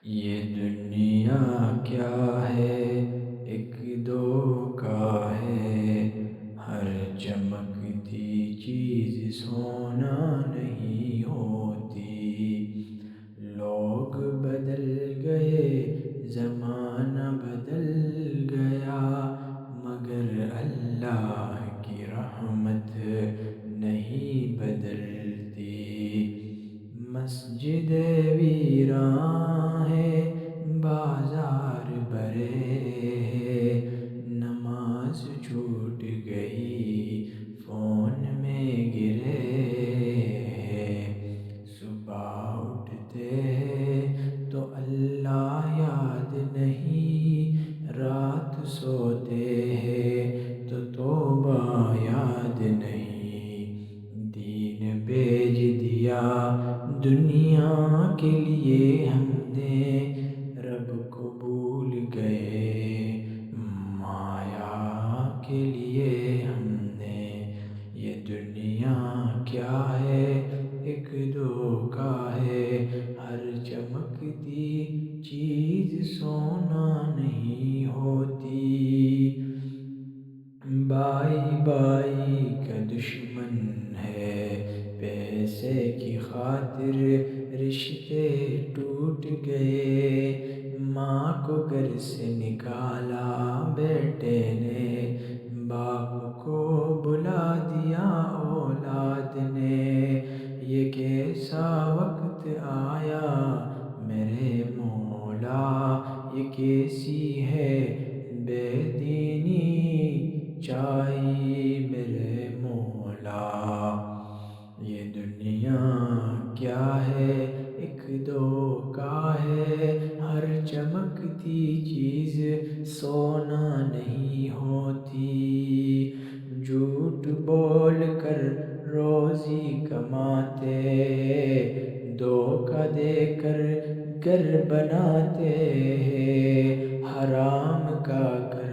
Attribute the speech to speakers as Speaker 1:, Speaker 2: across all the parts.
Speaker 1: یہ دنیا کیا ہے، ایک دھوکا ہے، ہر چمکتی چیز سونا نہیں ہوتی۔ لوگ بدل گئے، زمانہ بدل گیا، مگر اللہ کی رحمت نہیں بدلتی۔ مسجد ویراں ہے، بازار بھرے ہے، نماز چھوٹ گئی، فون میں گرے ہے۔ صبح اٹھتے ہیں تو اللہ یاد نہیں، رات سوتے ہیں تو توبہ یاد نہیں۔ دین بھیج دیا دنیا کے لیے ہم نے، رب کو بھول گئے مایا کے لیے ہم نے۔ یہ دنیا کیا ہے، ایک دھوکا ہے، ہر چمکتی چیز سونا نہیں ہوتی۔ بائی بائی کا دشمن ہے، پیسے کی خاطر رشتے ٹوٹ گئے۔ ماں کو گھر سے نکالا بیٹے نے، باپ کو بلا دیا اولاد نے۔ یہ کیسا وقت آیا میرے مولا، یہ کیسی ہے بے دینی چائی میرے مولا۔ یہ دنیا کیا ہے، ایک دھوکا ہے، ہر چمکتی چیز سونا نہیں ہوتی۔ جھوٹ بول کر روزی کماتے، دھوکا دے کر گھر بناتے ہیں، حرام کھا کر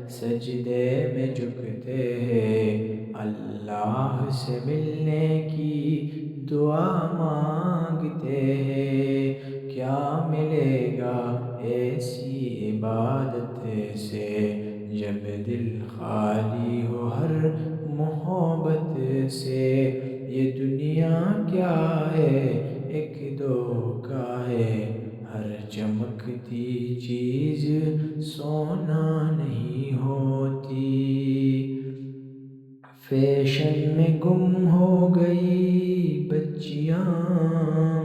Speaker 1: سجدے میں جھکتے ہیں، اللہ سے ملنے کی دعا مانگتے ہیں۔ کیا ملے گا ایسی عبادت سے، جب دل خالی ہو ہر محبت سے۔ یہ دنیا کیا ہے، ایک دھوکا ہے، ہر چمکتی چیز سونا نہیں ہوتی۔ فیشن میں گم ہو گئی بچیاں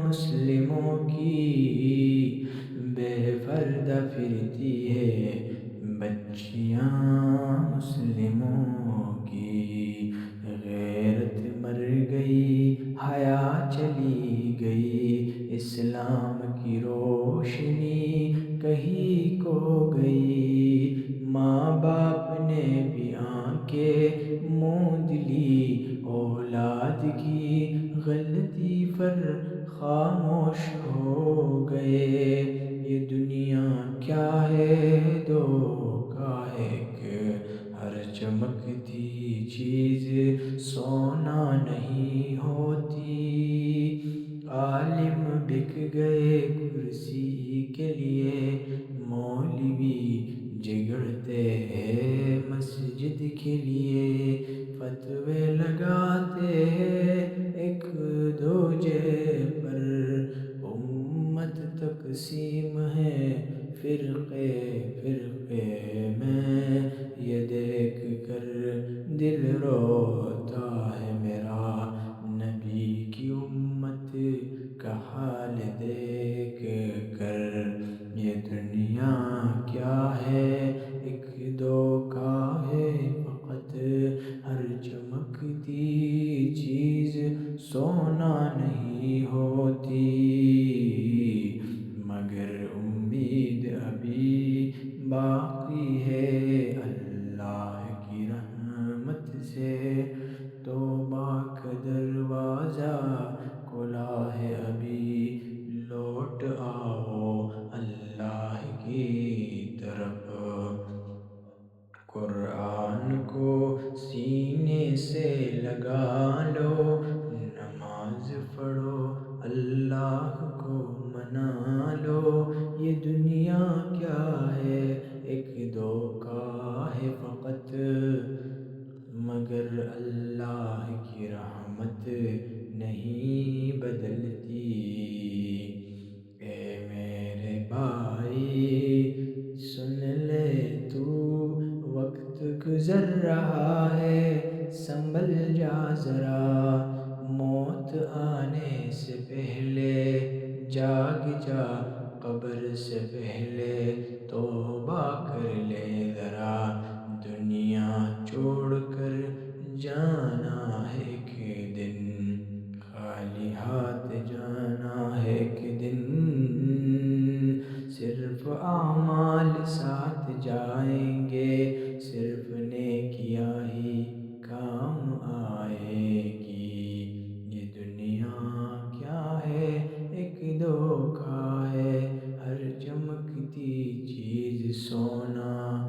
Speaker 1: مسلموں کی، بے پردہ پھرتی ہے بچیاں مسلموں کی۔ غیرت مر گئی، حیا چلی گئی، اسلام کی روشنی کہیں کھو گئی۔ ماں باپ نے بھی آنکھیں موند لی، اولاد کی غلطی پر خاموش ہو گئے۔ یہ دنیا کیا ہے، دھوکا ایک، ہر چمکتی چیز سونا نہیں ہوتی۔ عالم بک گئے کرسی کے لیے، مولوی جگڑتے ہیں مسجد کے لیے۔ فتوے لگاتے ہیں ایک دوجے پر، امت تقسیم ہے فرقے فرقے میں۔ یہ دیکھ کر دل روتا ہے میرا، نبی کی امت کا حال دیکھ کر۔ یہ دنیا کیا ہے، ایک دھوکا ہے فقط، ہر چمکتی چیز سونا نہیں ہوتی۔ مگر امید ابھی باقی ہے اللہ کی رحمت سے، توبہ کا دروازہ کھلا ہے ابھی، لوٹ آؤ اللہ کی طرف۔ قرآن کو سینے سے لگا لو، نماز پڑھو اللہ کو منا لو، ذرا، موت آنے سے پہلے جاگ جا، قبر سے پہلے توبہ کر لے ذرا، دنیا چھوڑ کر جانا ہے ایک دن، خالی ہاتھ جانا ہے ایک دن، صرف اعمال ساتھ جائیں گے، صرف نیکیاں ہی کام آئے گی، یہ دنیا کیا ہے ایک دھوکہ ہے، ہر چمکتی چیز سونا